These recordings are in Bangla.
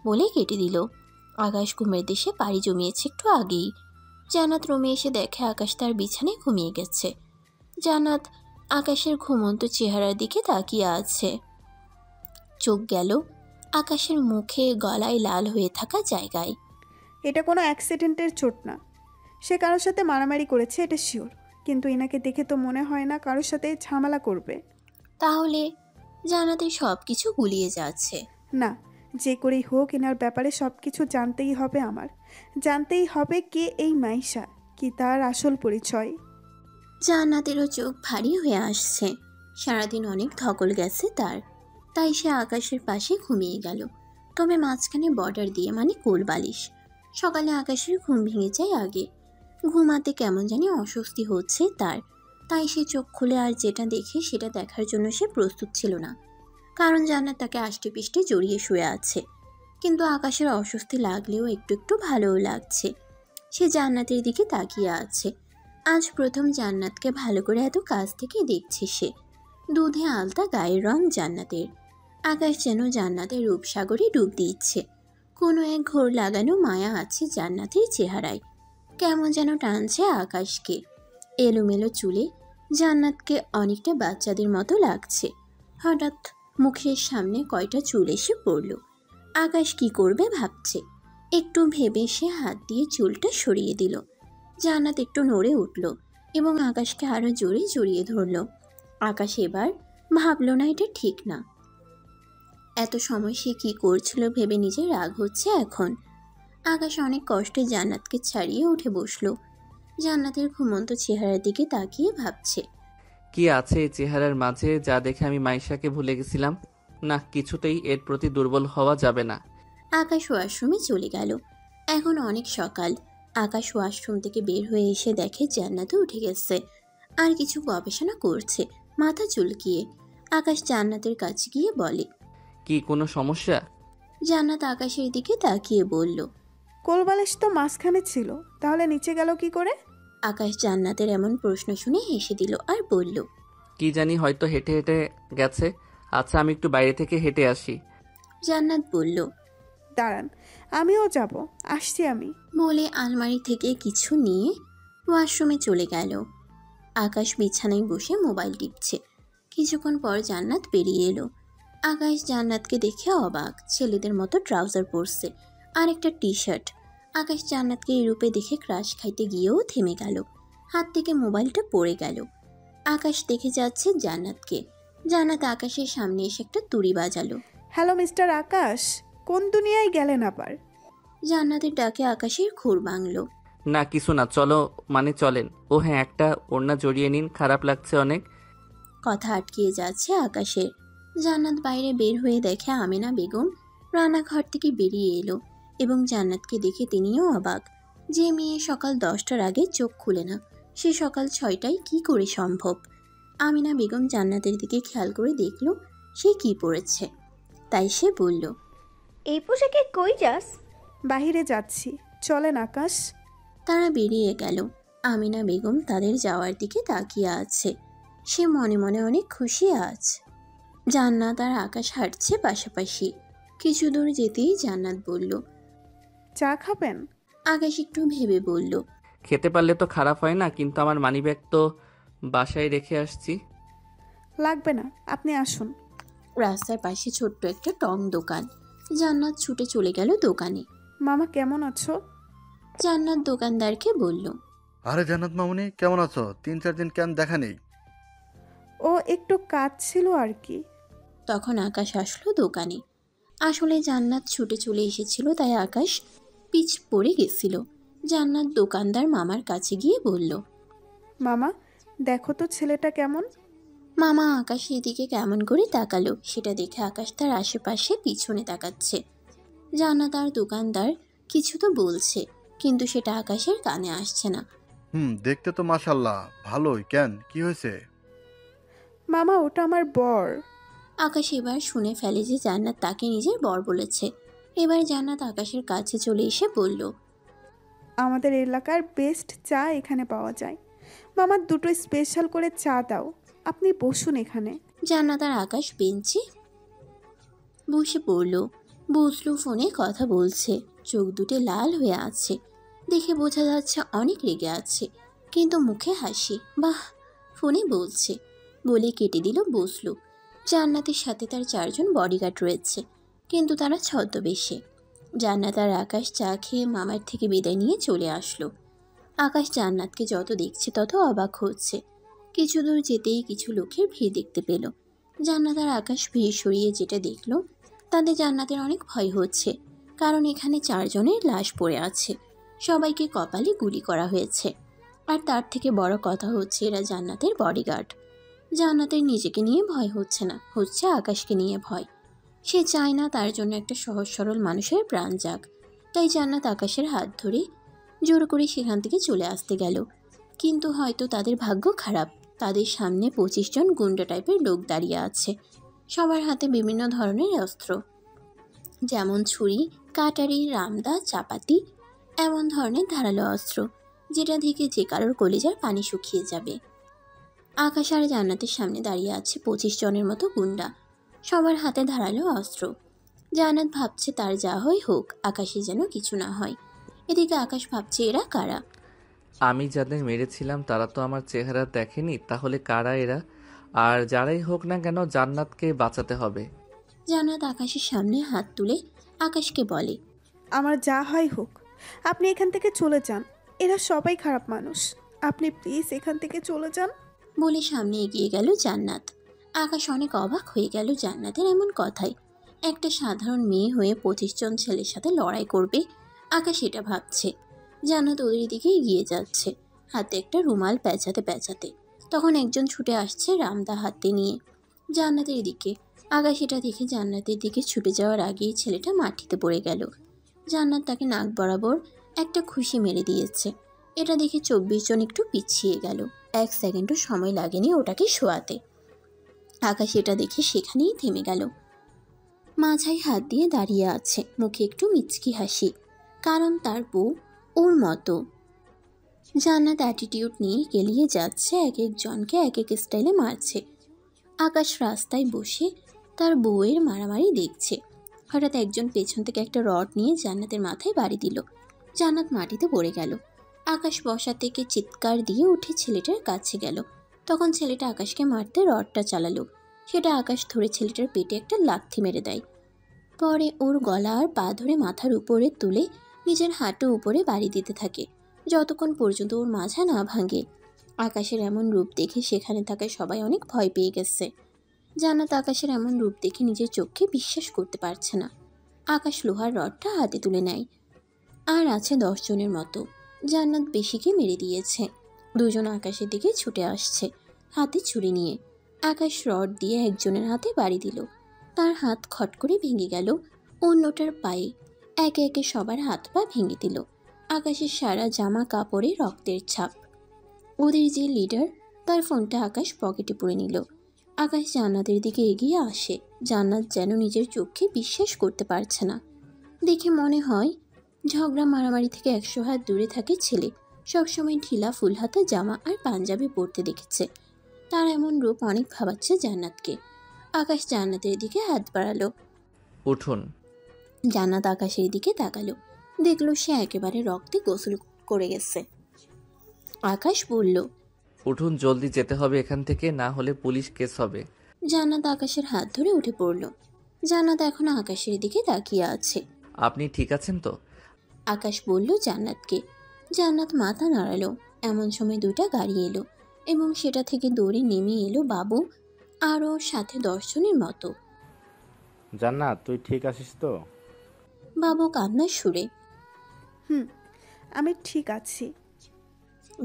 বলে কেটে দিল। আকাশ ঘুমের দেশে পাড়ি জমিয়েছে একটু আগেই। জান্নাত রুমে এসে দেখে আকাশ তার বিছানায় ঘুমিয়ে গেছে। জান্নাত আকাশের ঘুমন্ত চেহারার দিকে তাকিয়ে আছে। চোখ গেল আকাশের মুখে গলায় লাল হয়ে থাকা জায়গায়। এটা কোনো অ্যাক্সিডেন্টের চোট না। সে কারোর সাথে মারামারি করেছে, এটা শিওর। কিন্তু এনাকে দেখে তো মনে হয় না কারোর সাথে ঝামেলা করবে। তাহলে জান্নাতের সব কিছু গুলিয়ে যাচ্ছে। না, যে করেই হোক এনার ব্যাপারে সব কিছু জানতেই হবে আমার। জানতেই হবে কে এই মাইশা, কি তার আসল পরিচয়। জান্নাতেরও চোখ ভারী হয়ে আসছে। সারাদিন অনেক ধকল গেছে তার, তাই সে আকাশের পাশে ঘুমিয়ে গেল। তবে মাঝখানে বর্ডার দিয়ে, মানে কোল বালিশ। সকালে আকাশের ঘুম ভেঙে যায় আগে। ঘুমাতে কেমন জানি অস্বস্তি হচ্ছে তার, তাই সে চোখ খুলে আর যেটা দেখে সেটা দেখার জন্য সে প্রস্তুত ছিল না। কারণ জান্নাত তাকে আষ্টেপৃষ্টে জড়িয়ে শুয়ে আছে। কিন্তু আকাশের অস্বস্তি লাগলেও একটু একটু ভালোও লাগছে। সে জান্নাতের দিকে তাকিয়ে আছে। আজ প্রথম জান্নাতকে ভালো করে এত কাছ থেকে দেখছে সে। দুধে আলতা গায়ের রং জান্নাতের। আকাশ যেন জান্নাতের রূপসাগরে ডুব দিচ্ছে। কোনো এক ঘোর লাগানো মায়া আছে জান্নাতের চেহারায়। কেমন যেন টানছে আকাশকে। এলোমেলো চুলে জান্নাতকে অনেকটা বাচ্চাদের মতো লাগছে। হঠাৎ মুখের সামনে কয়টা চুল এসে পড়ল। আকাশ কি করবে ভাবছে। একটু ভেবে সে হাত দিয়ে চুলটা সরিয়ে দিল। জান্নাত একটু নড়ে উঠল এবং আকাশকে আরো জোরে জড়িয়ে ধরল। আকাশ এবার ভাবল না এটা ঠিক না। এত সময় সে কি করছিল ভেবে নিজের রাগ হচ্ছে এখন। আকাশ অনেক কষ্টে জান্নাতকে ছাড়িয়ে উঠে বসল। জান্নাতের ঘুমন্ত চেহারার দিকে তাকিয়ে ভাবছে, কি আছে এই চেহারার মাঝে যা দেখে আমি মাইশাকে ভুলে গেছিলাম? না, কিছুতেই এর প্রতি দুর্বল হওয়া যাবে না। আকাশ ওয়াশরুমে চলে গেল। এখন অনেক সকাল। আকাশ ওয়াশরুম থেকে বের হয়ে এসে দেখে জান্নাতও উঠে গেছে আর কিছু গবেষণা করছে মাথা চুলকিয়ে। আকাশ জান্নাতের কাছে গিয়ে বলে, কি কোনো সমস্যা? জান্নাত আকাশের দিকে তাকিয়ে বলল, কোলবালিশ তো মাঝখানে ছিল, তাহলে নিচে গেল কি করে? আকাশ জান্নাতের এমন প্রশ্ন শুনে হেসে দিল আর বলল, কি জানি, হয়তো হেঁটে হেঁটে গেছে। আচ্ছা, আমি একটু বাইরে থেকে হেঁটে আসি। জান্নাত বলল, দাঁড়ান, আমিও যাব, আসছি আমি। বলে আলমারি থেকে কিছু নিয়ে ওয়াশরুমে চলে গেল। আকাশ বিছানায় বসে মোবাইল টিপছে। কিছুক্ষণ পর জান্নাত বেরিয়ে এলো। আকাশ জান্নাতকে দেখে অবাক। ছেলেদের মতো ট্রাউজার পরছে আর একটা টি শার্ট। আকাশ জান্নাতকে এই রূপে দেখে ক্রাশ খাইতে গিয়েও থেমে গেল। হাত থেকে মোবাইলটা পড়ে গেল। আকাশ দেখে যাচ্ছে জান্নাতকে। জান্নাত আকাশের সামনে এসে একটা তুড়ি বাজালো। হ্যালো মিস্টার আকাশ, কোন দুনিয়ায় গেলেন আবার? জান্নাতের ডাকে আকাশের ঘুর ভাঙল। না কিছু না, চলো, মানে চলেন। ও হ্যাঁ, একটা ওড়না জড়িয়ে নিন, খারাপ লাগছে অনেক। কথা আটকিয়ে যাচ্ছে আকাশের। জান্নাত বাইরে বের হয়ে দেখে আমেনা বেগম রান্নাঘর থেকে বেরিয়ে এলো এবং জান্নাতকে দেখে তিনিও অবাক। যে মেয়ে সকাল 10টার আগে চোখ খুলে না, সে সকাল 6টায় কি করে সম্ভব? আমিনা বেগম জান্নাতের দিকে খেয়াল করে দেখল সে কি পরেছে। তাই সে বলল, এই পোশাকে কই যাস? বাহিরে যাচ্ছি, চলেন আকাশ। তারা বেরিয়ে গেল। আমিনা বেগম তাদের যাওয়ার দিকে তাকিয়ে আছে। সে মনে মনে অনেক খুশি আজ। জান্নাত আর আকাশ হাঁটছে পাশাপাশি। কিছু দূর যেতেই জান্নাত বলল, চা খাবেন? আকাশ একটু ভেবে বলল, খেতে পারলে তো খারাপ হয় না, কিন্তু আমার মানিব্যাগ তো বাসায় রেখে আসছি। লাগবে না, আপনি আসুন। রাস্তার পাশে ছোট্ট একটা টং দোকান। জান্নাত ছুটে চলে গেল দোকানে। মামা কেমন আছো? জান্নাত দোকানদারকে বলল, আরে জান্নাত মামুনি, কেমন আছো? 3-4 দিন কেন দেখা নেই? ও একটু কাজ ছিল আর কি। তখন আকাশ আসলো দোকানে। আসলে জান্নাত ছুটে চলে এসেছিল, তাই আকাশ পিছ পড়ে গেছিল। জান্নাত দোকানদার মামার কাছে গিয়ে বলল, মামা দেখো তো ছেলেটা কেমন। মামা আকাশের দিকে কেমন করে তাকালো। সেটা দেখে আকাশ তার আশেপাশে পিছনে তাকাচ্ছে। জান্নাত আর দোকানদার কিছু তো বলছে, কিন্তু সেটা আকাশের কানে আসছে না। দেখতে তো মাশাল্লাহ ভালোই, কেন কি হয়েছে? মামা ওটা আমার বর। আকাশ এবার শুনে ফেলে যে জান্নাত তাকে নিজের বর বলেছে। এবার জান্নাত আকাশের কাছে চলে এসে বলল, আমাদের এলাকার বেস্ট চা এখানে পাওয়া যায়। মামা দুটো স্পেশাল করে চা দাও। আপনি বসুন এখানে। জান্নাত আর আকাশ বেঞ্চে বসে পড়ল। বজলু ফোনে কথা বলছে, চোখ দুটো লাল হয়ে আছে, দেখে বোঝা যাচ্ছে অনেক রেগে আছে, কিন্তু মুখে হাসি। বাহ, ফোনে বলছে বলে কেটে দিল বজলু। জান্নাতের সাথে তার 4 জন বডিগার্ড রয়েছে, কিন্তু তারা ছদ্মবেশে। জান্নাত আর আকাশ চা খেয়ে মামার থেকে বিদায় নিয়ে চলে আসলো। আকাশ জান্নাতকে যত দেখছে তত অবাক হচ্ছে। কিছু দূর যেতেই কিছু লোকের ভিড় দেখতে পেল। জান্নাত আর আকাশ ভিড় সরিয়ে যেটা দেখলো তাতে জান্নাতের অনেক ভয় হচ্ছে, কারণ এখানে 4 জনের লাশ পড়ে আছে। সবাইকে কপালে গুলি করা হয়েছে। আর তার থেকে বড় কথা হচ্ছে এরা জান্নাতের বডিগার্ড। জান্নাতের নিজেকে নিয়ে ভয় হচ্ছে না, হচ্ছে আকাশকে নিয়ে ভয়। সে চায় না তার জন্য একটা সহজ সরল মানুষের প্রাণ যাক। তাই জান্নাত আকাশের হাত ধরে জোর করে সেখান থেকে চলে আসতে গেল। কিন্তু হয়তো তাদের ভাগ্য খারাপ, তাদের সামনে 25 জন গুন্ডা টাইপের লোক দাঁড়িয়ে আছে। সবার হাতে বিভিন্ন ধরনের অস্ত্র, যেমন ছুরি, কাটারি, রামদা, চাপাতি, এমন ধরনের ধারালো অস্ত্র যেটা থেকে যে কারোর কলিজার পানি শুকিয়ে যাবে। আকাশ আর জান্নাতের সামনে দাঁড়িয়ে আছে 25 জনের মতো গুন্ডা, সবার হাতে ধারালো অস্ত্র। জান্নাত ভাবছে তার যা হয় হোক, আকাশে যেন কিছু না হয়। এদিকে আকাশ ভাবছে এরা কারা। আমি যাদের মেরেছিলাম তারা তো আমার চেহারা দেখেনি, তাহলে কারা এরা? আর যারাই হোক না কেন জান্নাতকে বাঁচাতে হবে। জান্নাত আকাশের সামনে হাত তুলে আকাশকে বলে, আমার যা হয় হোক, আপনি এখান থেকে চলে যান। এরা সবাই খারাপ মানুষ, আপনি প্লিজ এখান থেকে চলে যান। বলে সামনে এগিয়ে গেল জান্নাত। আকাশ অনেক অবাক হয়ে গেল জান্নাতের এমন কথায়। একটা সাধারণ মেয়ে হয়ে 25 জন ছেলের সাথে লড়াই করবে, আকাশ এটা ভাবছে। জান্নাত ওদের দিকে এগিয়ে যাচ্ছে, হাতে একটা রুমাল পেঁচাতে পেঁচাতে। তখন একজন ছুটে আসছে রামদা হাতে নিয়ে জান্নাতের দিকে। আকাশ এটা দেখে জান্নাতের দিকে ছুটে যাওয়ার আগেই ছেলেটা মাটিতে পড়ে গেল। জান্নাত তাকে নাক বরাবর একটা খুশি মেরে দিয়েছে। এটা দেখে 24 জন একটু পিছিয়ে গেল। 1 সেকেন্ডও সময় লাগেনি ওটাকে শোয়াতে। আকাশ এটা দেখে সেখানেই থেমে গেল। মাথায় হাত দিয়ে দাঁড়িয়ে আছে, মুখে একটু মিচকি হাসি, কারণ তার বউ ওর মতো। জান্নাত অ্যাটিটিউড নিয়ে গেলিয়ে যাচ্ছে, এক একজনকে এক এক স্টাইলে মারছে। আকাশ রাস্তায় বসে তার বউয়ের মারামারি দেখছে। হঠাৎ একজন পেছন থেকে একটা রড নিয়ে জান্নাতের মাথায় বাড়ি দিল। জান্নাত মাটিতে পড়ে গেল। আকাশ বসা থেকে চিৎকার দিয়ে উঠে ছেলেটার কাছে গেল। তখন ছেলেটা আকাশকে মারতে রডটা চালালো। সেটা আকাশ ধরে ছেলেটার পেটে একটা লাথি মেরে দেয়। পরে ওর গলা আর পা ধরে মাথার উপরে তুলে নিজের হাঁটু উপরে বাড়ি দিতে থাকে, যতক্ষণ পর্যন্ত ওর মাথা না ভাঙে। আকাশের এমন রূপ দেখে সেখানে থাকা সবাই অনেক ভয় পেয়ে গেছে। জান্নাত আকাশের এমন রূপ দেখে নিজের চোখকে বিশ্বাস করতে পারছে না। আকাশ লোহার রডটা হাতে তুলে নেয়। আর আছে 10 জনের মতো। জান্নাত বেশিকে মেরে দিয়েছে। 2 জন আকাশের দিকে ছুটে আসছে হাতে ছুরি নিয়ে। আকাশ রড দিয়ে একজনের হাতে বাড়ি দিল। তার হাত খট করে ভেঙে গেল। অন্যটার পায়ে একে একে সবার হাত পা ভেঙে দিল। আকাশের সারা জামা কাপড়ে রক্তের ছাপ। ওদের যে লিডার, তার ফোনটা আকাশ পকেটে পুরে নিল। আকাশ জান্নাতের দিকে এগিয়ে আসে। জান্নাত যেন নিজের চোখকে বিশ্বাস করতে পারছে না। দেখে মনে হয় ঝগড়া মারামারি থেকে 100 হাত দূরে থাকে ছেলে। সবসময় ঢিলা ফুল হাতা জামা আর পাঞ্জাবি পরতে দেখেছে। তার এমন রূপ অনেক ভাবাচ্ছে জান্নাতকে। আকাশ জান্নাতের দিকে হাত বাড়ালো। উঠুন। জান্নাত আকাশের দিকে তাকালো, দেখলো সে একেবারে রক্তে গোসল করে গেছে। আকাশ বলল, উঠুন, জলদি যেতে হবে এখান থেকে, না হলে পুলিশ কেস হবে। জান্নাত আকাশের হাত ধরে উঠে পড়ল। জান্নাত এখনো আকাশের দিকে তাকিয়ে আছে। আপনি ঠিক আছেন তো? আকাশ বলল জান্নাতকে। জান্নাত মাথা নাড়ালো। এমন সময় 2টা গাড়ি এলো এবং সেটা থেকে দৌড়ে নেমে এলো বাবু আর ওর সাথে 10 জনের মতো। জান্নাত, তুই ঠিক আছিস তো? বাবু কান্নার সুরে। আমি ঠিক আছি।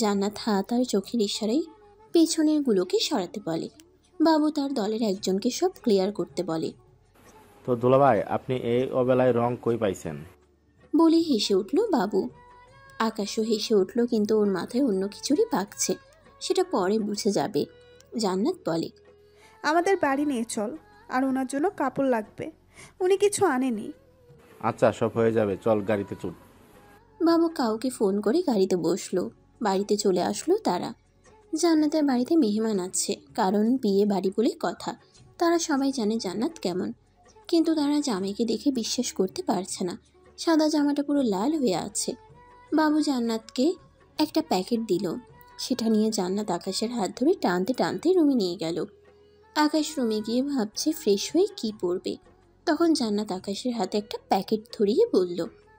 জান্নাত হাত আর চোখের ইশারায় পেছনের গুলোকে সরাতে বলে। বাবু তার দলের একজনকে সব ক্লিয়ার করতে বলে। তো দুলাভাই, আপনি এই অবেলায় রং কই পাইছেন? বলে হেসে উঠল বাবু। আকাশও হেসে উঠল, কিন্তু ওর মাথায় অন্য কিছুরই পাকছে, সেটা পরে বুঝে যাবে। জান্নাত বলে, আমাদের বাড়ি নিয়ে চল, আর ওনার জন্য কাপড় লাগবে, উনি কিছু আনেনি। আচ্ছা, সব হয়ে যাবে, চল গাড়িতে চল। বাবু কাউকে ফোন করে গাড়িতে বসলো। বাড়িতে চলে আসলো তারা। জান্নাতের বাড়িতে মেহমান আছে, কারণ বিয়ে বাড়ি বলে কথা। তারা সবাই জানে জান্নাত কেমন, কিন্তু তারা জামাইকে দেখে বিশ্বাস করতে পারছে না। সাদা জামাটা পুরো লাল হয়ে আছে। বাবু জান্নাতকে একটা প্যাকেট দিল। সেটা নিয়ে জান্নাত আকাশের হাত ধরে টানতে টানতে রুমে নিয়ে গেল। আকাশ রুমে গিয়ে ভাবছে ফ্রেশ হয়ে কি পরবে। তখন জান্নাত আকাশের হাতে একটা প্যাকেট ধরিয়ে বলল,